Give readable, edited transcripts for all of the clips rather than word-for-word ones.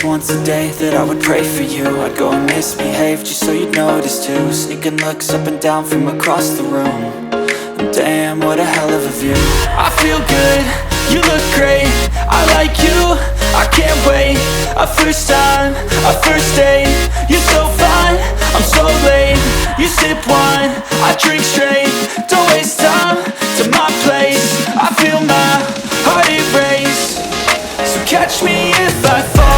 just once a day that I would pray for you. I'd go and misbehave just so you'd notice too. Sneaking looks up and down from across the room. And damn, what a hell of a view. I feel good, you look great, I like you, I can't wait. A first time, a first date. You're so fine, I'm so late. You sip wine, I drink straight. Don't waste time to my place. I feel my heart erase. So catch me if I fall.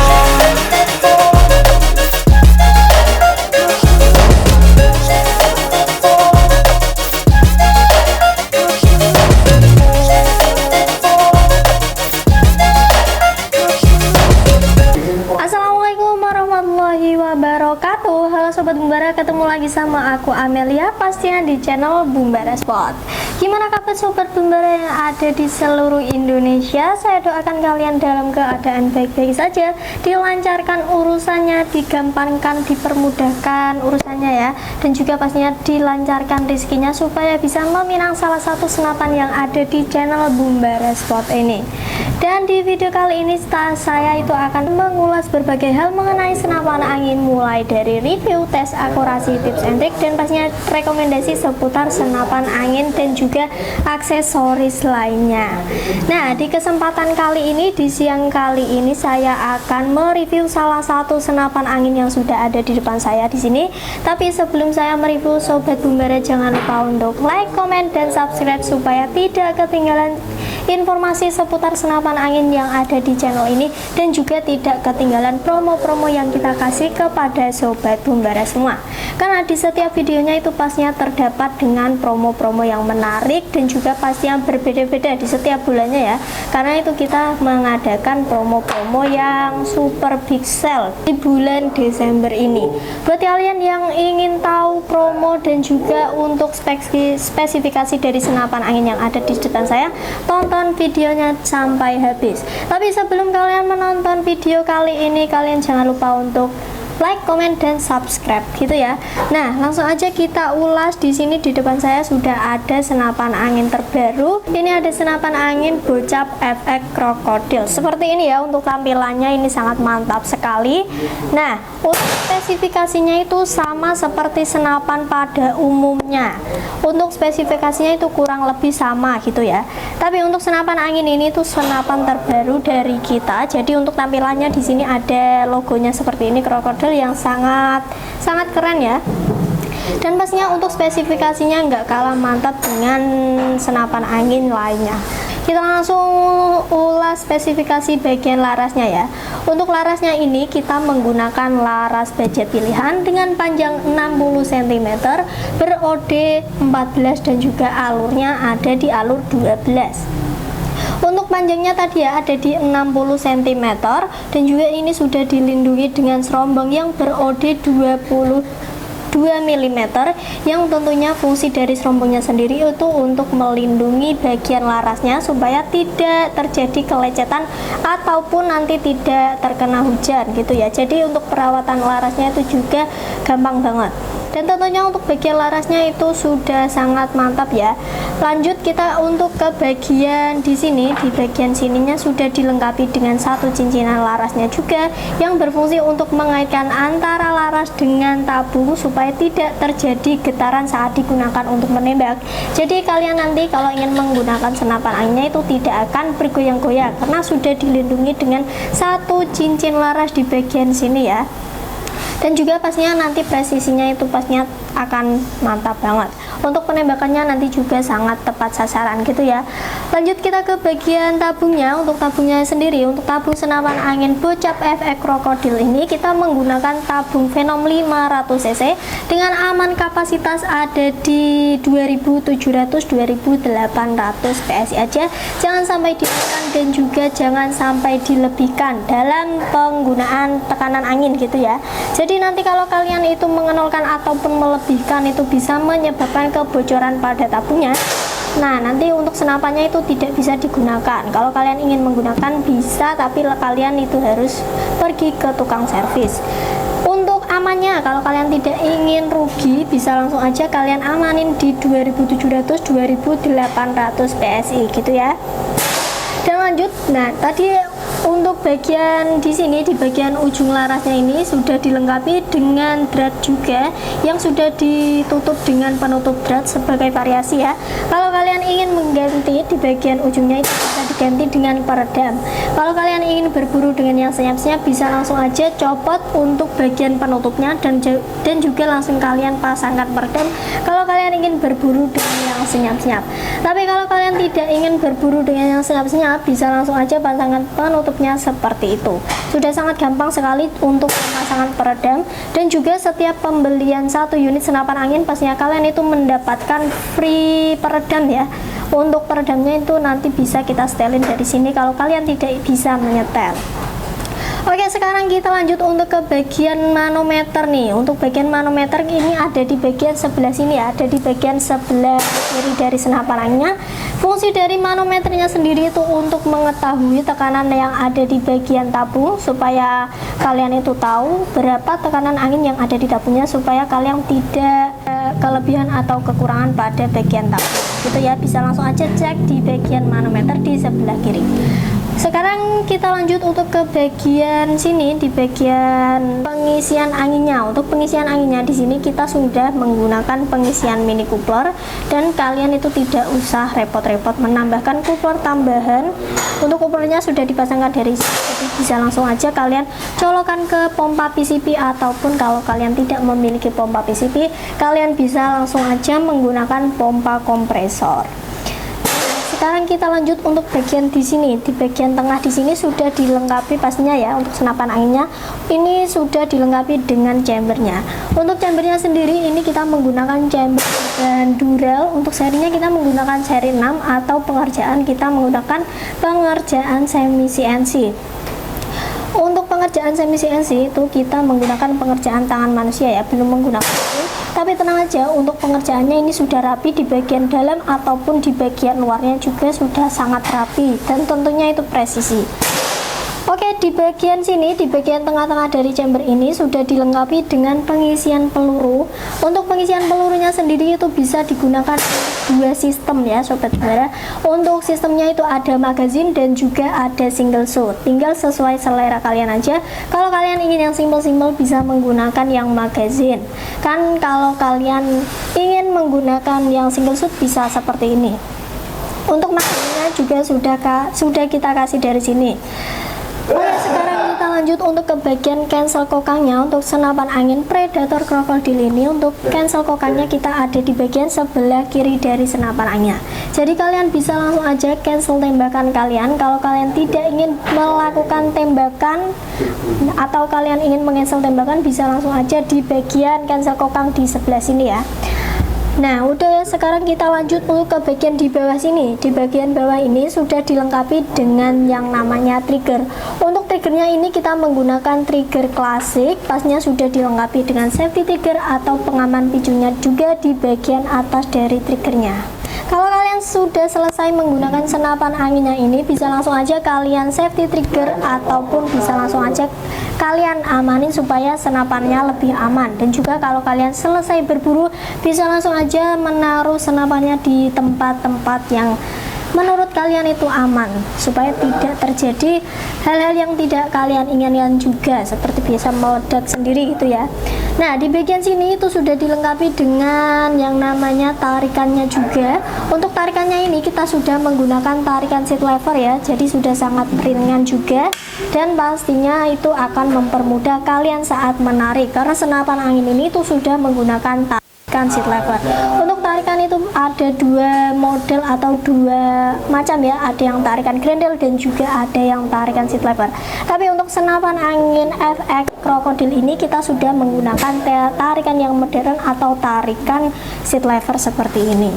Assalamualaikum warahmatullahi wabarakatuh. Halo Sobat Bumbara, ketemu lagi sama aku Amelia, pastinya di channel Bumbara Spot. Gimana kabar Sobat Bumbara yang ada di seluruh Indonesia? Saya doakan kalian dalam keadaan baik-baik saja, dilancarkan urusannya, digampangkan, dipermudahkan urusannya ya, dan juga pastinya dilancarkan rezekinya supaya bisa meminang salah satu senapan yang ada di channel Bumbara Spot ini. Dan di video kali ini saya itu akan mengulas berbagai hal mengenai senapan angin, mulai dari review, tes akurasi, tips and trik, dan pastinya rekomendasi seputar senapan angin dan juga aksesoris lainnya. Nah, di kesempatan kali ini, di siang kali ini saya akan mereview salah satu senapan angin yang sudah ada di depan saya di sini. Tapi sebelum saya mereview, Sobat Bumbara jangan lupa untuk like, comment, dan subscribe supaya tidak ketinggalan informasi seputar senapan angin yang ada di channel ini, dan juga tidak ketinggalan promo-promo yang kita kasih kepada Sobat Bumbara semua. Karena di setiap videonya itu pastinya terdapat dengan promo-promo yang menarik dan juga pastinya berbeda-beda di setiap bulannya ya. Karena itu kita mengadakan promo-promo yang super big sale di bulan Desember ini. Buat kalian yang ingin tahu promo dan juga untuk spesifikasi dari senapan angin yang ada di depan saya, tonton videonya sampai habis. Tapi sebelum kalian menonton video kali ini, kalian jangan lupa untuk like, comment, dan subscribe gitu ya. Nah, langsung aja kita ulas. Di sini di depan saya sudah ada senapan angin terbaru. Ini ada senapan angin Bocap FX Krokodil. Seperti ini ya untuk tampilannya, ini sangat mantap sekali. Nah, untuk spesifikasinya itu sama seperti senapan pada umumnya. Untuk spesifikasinya itu kurang lebih sama gitu ya. Tapi untuk senapan angin ini tuh senapan terbaru dari kita. Jadi untuk tampilannya di sini ada logonya seperti ini, krokodil, yang sangat keren ya. Dan pastinya untuk spesifikasinya nggak kalah mantap dengan senapan angin lainnya. Kita langsung ulas spesifikasi bagian larasnya ya. Untuk larasnya ini kita menggunakan laras baja pilihan dengan panjang 60 cm, ber-OD 14, dan juga alurnya ada di alur 12. Untuk panjangnya tadi ya ada di 60 cm, dan juga ini sudah dilindungi dengan serombong yang ber-OD 2 mm, yang tentunya fungsi dari serombongnya sendiri itu untuk melindungi bagian larasnya supaya tidak terjadi kelecetan ataupun nanti tidak terkena hujan gitu ya. Jadi untuk perawatan larasnya itu juga gampang banget. Dan tentunya untuk bagian larasnya itu sudah sangat mantap ya. Lanjut kita untuk ke bagian di sini, di bagian sininya sudah dilengkapi dengan satu cincinan larasnya juga yang berfungsi untuk mengaitkan antara laras dengan tabung supaya tidak terjadi getaran saat digunakan untuk menembak. Jadi kalian nanti kalau ingin menggunakan senapan anginnya itu tidak akan bergoyang-goyang karena sudah dilindungi dengan satu cincin laras di bagian sini ya. Dan juga pastinya nanti presisinya itu pastinya akan mantap banget. Untuk penembakannya nanti juga sangat tepat sasaran gitu ya. Lanjut kita ke bagian tabungnya. Untuk tabungnya sendiri, untuk tabung senapan angin Bocap FX Krokodil ini kita menggunakan tabung Venom 500 cc dengan aman kapasitas ada di 2700-2800 PSI aja. Jangan sampai ditekan dan juga jangan sampai dilebihkan dalam penggunaan tekanan angin gitu ya. Jadi nanti kalau kalian itu mengenolkan ataupun melebihkan itu bisa menyebabkan kebocoran pada tabungnya. Nah, nanti untuk senapannya itu tidak bisa digunakan. Kalau kalian ingin menggunakan bisa, tapi kalian itu harus pergi ke tukang servis. Untuk amannya, kalau kalian tidak ingin rugi, bisa langsung aja kalian amanin di 2700-2800 PSI gitu ya. Dan lanjut, nah tadi Untuk bagian di sini, di bagian ujung larasnya ini sudah dilengkapi dengan drat juga yang sudah ditutup dengan penutup drat sebagai variasi ya. Kalau kalian ingin mengganti di bagian ujungnya itu bisa diganti dengan peredam. Kalau kalian ingin berburu dengan yang senyap-senyap bisa langsung aja copot untuk bagian penutupnya dan juga langsung kalian pasangkan peredam kalau kalian ingin berburu dengan yang senyap-senyap. Tapi kalau kalian tidak ingin berburu dengan yang senyap-senyap bisa langsung aja pasangkan penutupnya seperti itu. Sudah sangat gampang sekali untuk pemasangan peredam, dan juga setiap pembelian 1 unit senapan angin pastinya kalian itu mendapatkan free peredam ya. Untuk peredamnya itu nanti bisa kita setelin dari sini kalau kalian tidak bisa menyetel. Oke, sekarang kita lanjut untuk ke bagian manometer nih. Untuk bagian manometer ini ada di bagian sebelah sini ya, ada di bagian sebelah kiri dari senapan anginnya. Fungsi dari manometernya sendiri itu untuk mengetahui tekanan yang ada di bagian tabung, supaya kalian itu tahu berapa tekanan angin yang ada di tabungnya, supaya kalian tidak kelebihan atau kekurangan pada bagian tabung. Gitu ya, bisa langsung aja cek di bagian manometer di sebelah kiri. Sekarang kita lanjut untuk ke bagian sini, di bagian pengisian anginnya. Untuk pengisian anginnya di sini kita sudah menggunakan pengisian mini coupler, dan kalian itu tidak usah repot-repot menambahkan coupler tambahan. Untuk couplernya sudah dipasangkan dari sini, jadi bisa langsung aja kalian colokan ke pompa PCP, ataupun kalau kalian tidak memiliki pompa PCP, kalian bisa langsung aja menggunakan pompa kompresor. Sekarang kita lanjut untuk bagian di sini. Di bagian tengah di sini sudah dilengkapi pastinya ya, untuk senapan anginnya ini sudah dilengkapi dengan chambernya. Untuk chambernya sendiri ini kita menggunakan chamber dan Dural. Untuk serinya kita menggunakan seri 6, atau pengerjaan kita menggunakan pengerjaan semi CNC. Untuk pengerjaan semi CNC itu kita menggunakan pengerjaan tangan manusia ya, belum menggunakan mesin. Tapi tenang aja, untuk pengerjaannya ini sudah rapi, di bagian dalam ataupun di bagian luarnya juga sudah sangat rapi, dan tentunya itu presisi. Oke, di bagian sini, di bagian tengah-tengah dari chamber ini sudah dilengkapi dengan pengisian peluru. Untuk pengisian pelurunya sendiri itu bisa digunakan 2 sistem ya sobat Bumbara. Untuk sistemnya itu ada magazine dan juga ada single shot. Tinggal sesuai selera kalian aja. Kalau kalian ingin yang simple-simple bisa menggunakan yang magazine. Kan kalau kalian ingin menggunakan yang single shot bisa seperti ini. Untuk magazinenya juga sudah kita kasih dari sini. Oke, sekarang kita lanjut untuk ke bagian cancel kokangnya. Untuk senapan angin Predator Crocodile ini, untuk cancel kokangnya kita ada di bagian sebelah kiri dari senapan anginnya. Jadi kalian bisa langsung aja cancel tembakan kalian. Kalau kalian tidak ingin melakukan tembakan atau kalian ingin mencancel tembakan, bisa langsung aja di bagian cancel kokang di sebelah sini ya. Nah udah ya, sekarang kita lanjut untuk ke bagian di bawah sini. Di bagian bawah ini sudah dilengkapi dengan yang namanya trigger. Untuk triggernya ini kita menggunakan trigger klasik, pasnya sudah dilengkapi dengan safety trigger atau pengaman picunya juga di bagian atas dari triggernya. Kalau kalian sudah selesai menggunakan senapan anginnya ini, bisa langsung aja kalian safety trigger, ataupun bisa langsung aja kalian amanin supaya senapannya lebih aman. Dan juga kalau kalian selesai berburu, bisa langsung aja menaruh senapannya di tempat-tempat yang menurut kalian itu aman, supaya tidak terjadi hal-hal yang tidak kalian inginkan juga, seperti biasa meledak sendiri gitu ya. Nah di bagian sini itu sudah dilengkapi dengan yang namanya tarikannya juga. Untuk tarikannya ini kita sudah menggunakan tarikan seat lever ya, jadi sudah sangat ringan juga, dan pastinya itu akan mempermudah kalian saat menarik, karena senapan angin ini itu sudah menggunakan tarikan seat lever. Untuk tarikan itu ada 2 model atau 2 macam ya, ada yang tarikan grendel dan juga ada yang tarikan seat lever. Tapi untuk senapan angin FX Crocodile ini kita sudah menggunakan tarikan yang modern atau tarikan seat lever seperti ini.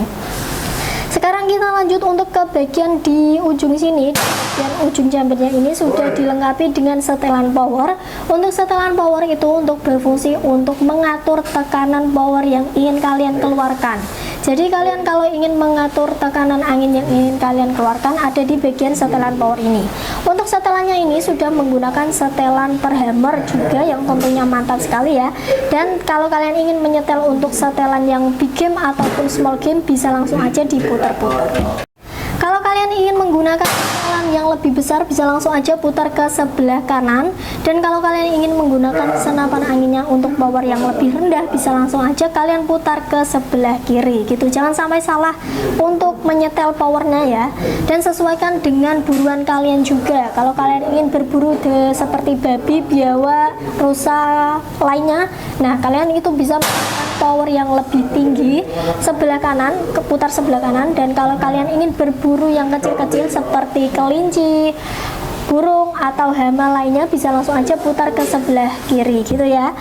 Sekarang kita lanjut untuk ke bagian di ujung sini. Bagian ujung chambernya ini sudah dilengkapi dengan setelan power. Untuk setelan power itu untuk berfungsi untuk mengatur tekanan power yang ingin kalian keluarkan. Jadi kalian kalau ingin mengatur tekanan angin yang ingin kalian keluarkan, ada di bagian setelan power ini. Untuk setelannya ini sudah menggunakan setelan per hammer juga, yang tentunya mantap sekali ya. Dan kalau kalian ingin menyetel untuk setelan yang big game ataupun small game, bisa langsung aja diputar-putar. Kalau kalian ingin menggunakan setelan kalian yang lebih besar bisa langsung aja putar ke sebelah kanan, dan kalau kalian ingin menggunakan senapan anginnya untuk power yang lebih rendah bisa langsung aja kalian putar ke sebelah kiri gitu. Jangan sampai salah untuk menyetel powernya ya, dan sesuaikan dengan buruan kalian juga. Kalau kalian ingin berburu seperti babi, biawak, rusa lainnya, nah kalian itu bisa power yang lebih tinggi sebelah kanan, keputar sebelah kanan. Dan kalau kalian ingin berburu yang kecil-kecil seperti kelinci, burung atau hama lainnya bisa langsung aja putar ke sebelah kiri gitu ya.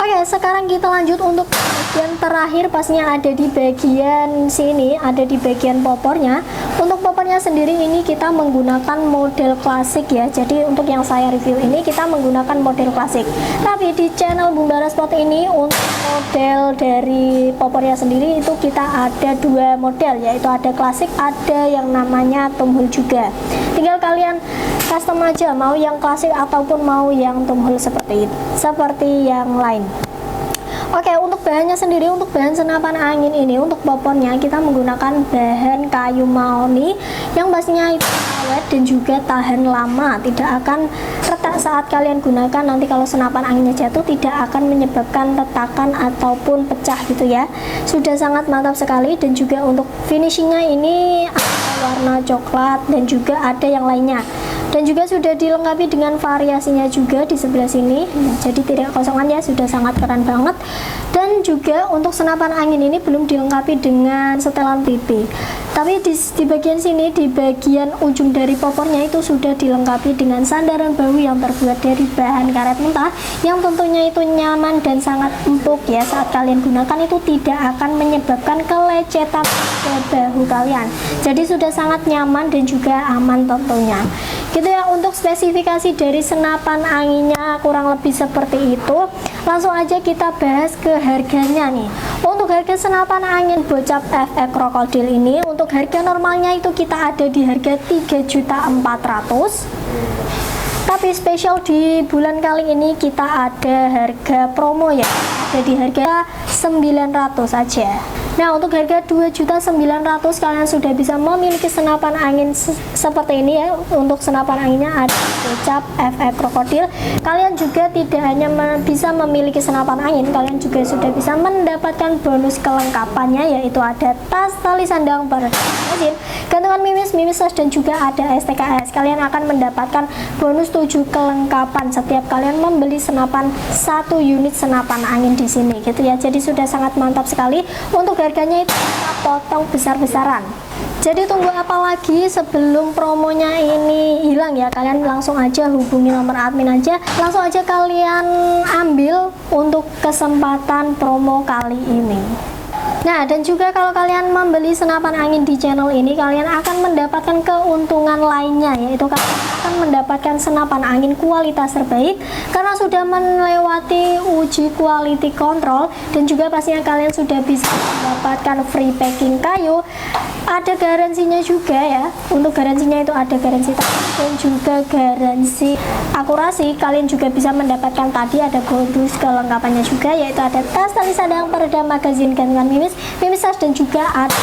Oke, sekarang kita lanjut untuk bagian terakhir, pastinya ada di bagian sini, ada di bagian popornya. Untuk popornya sendiri ini kita menggunakan model klasik ya. Jadi untuk yang saya review ini kita menggunakan model klasik. Tapi di channel Bumbara Sport ini untuk model dari popornya sendiri itu kita ada dua model, yaitu ada klasik, ada yang namanya tumhul juga. Tinggal kalian custom aja mau yang klasik ataupun mau yang tumhul seperti yang lain. Oke, untuk bahannya sendiri, untuk bahan senapan angin ini, untuk popornya kita menggunakan bahan kayu mahoni yang pastinya itu awet dan juga tahan lama, tidak akan retak saat kalian gunakan. Nanti kalau senapan anginnya jatuh tidak akan menyebabkan retakan ataupun pecah gitu ya. Sudah sangat mantap sekali. Dan juga untuk finishingnya ini ada warna coklat dan juga ada yang lainnya. Dan juga sudah dilengkapi dengan variasinya juga di sebelah sini. Nah, jadi tidak kosongan ya, sudah sangat keren banget. Dan juga untuk senapan angin ini belum dilengkapi dengan setelan pipi. Tapi di bagian sini, di bagian ujung dari popornya itu sudah dilengkapi dengan sandaran bahu yang terbuat dari bahan karet mentah, yang tentunya itu nyaman dan sangat empuk ya. Saat kalian gunakan itu tidak akan menyebabkan kelecetan ke bahu kalian. Jadi sudah sangat nyaman dan juga aman tentunya. Gitu ya, untuk spesifikasi dari senapan anginnya kurang lebih seperti itu. Langsung aja kita bahas ke harganya nih. Untuk harga senapan angin Bocap FE Krokodil ini, untuk harga normalnya itu kita ada di harga 3.400.000. Tapi spesial di bulan kali ini kita ada harga promo ya, jadi harga 900 aja. Nah, untuk harga 2.900.000 kalian sudah bisa memiliki senapan angin seperti ini ya. Untuk senapan anginnya ada Bocap FE Krokodil. Kalian juga tidak hanya bisa memiliki senapan angin, kalian juga sudah bisa mendapatkan bonus kelengkapannya, yaitu ada tas, tali sandang, mesin, gantungan mimis, tas, dan juga ada STKS. Kalian akan mendapatkan bonus 7 kelengkapan setiap kalian membeli senapan 1 unit senapan angin di sini gitu ya. Jadi sudah sangat mantap sekali. Untuk harganya itu kita potong besar-besaran. Jadi tunggu apa lagi sebelum promonya ini hilang ya. Kalian langsung aja hubungi nomor admin aja, langsung aja kalian ambil untuk kesempatan promo kali ini. Nah, dan juga kalau kalian membeli senapan angin di channel ini, kalian akan mendapatkan keuntungan lainnya, yaitu kalian akan mendapatkan senapan angin kualitas terbaik karena sudah melewati uji quality control. Dan juga pastinya kalian sudah bisa mendapatkan free packing kayu. Ada garansinya juga ya. Untuk garansinya itu ada garansi dan juga garansi akurasi. Kalian juga bisa mendapatkan tadi ada bonus kelengkapannya juga, yaitu ada tas, tali sandang, peredam, magazin, gantungan mimis, tas, dan juga ada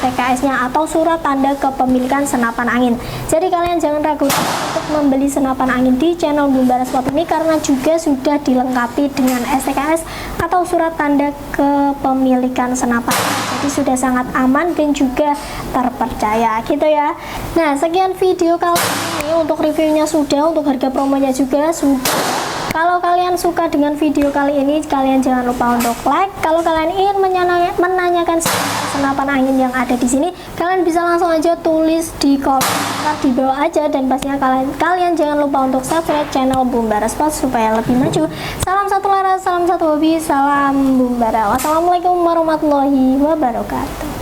STKS-nya atau surat tanda kepemilikan senapan angin. Jadi kalian jangan ragu untuk membeli senapan angin di channel Bumbara Sport ini karena juga sudah dilengkapi dengan STKS atau surat tanda kepemilikan senapan. Jadi sudah sangat aman dan juga terpercaya gitu ya. Nah, sekian video kali ini. Untuk reviewnya sudah, untuk harga promonya juga sudah. Kalau kalian suka dengan video kali ini, kalian jangan lupa untuk like. Kalau kalian ingin menanyakan senapan angin yang ada di sini, kalian bisa langsung aja tulis di komentar di bawah aja. Dan pastinya kalian jangan lupa untuk subscribe channel Bumbara Sport supaya lebih maju. Salam satu laras, salam satu hobi, salam Bumbara. Wassalamualaikum warahmatullahi wabarakatuh.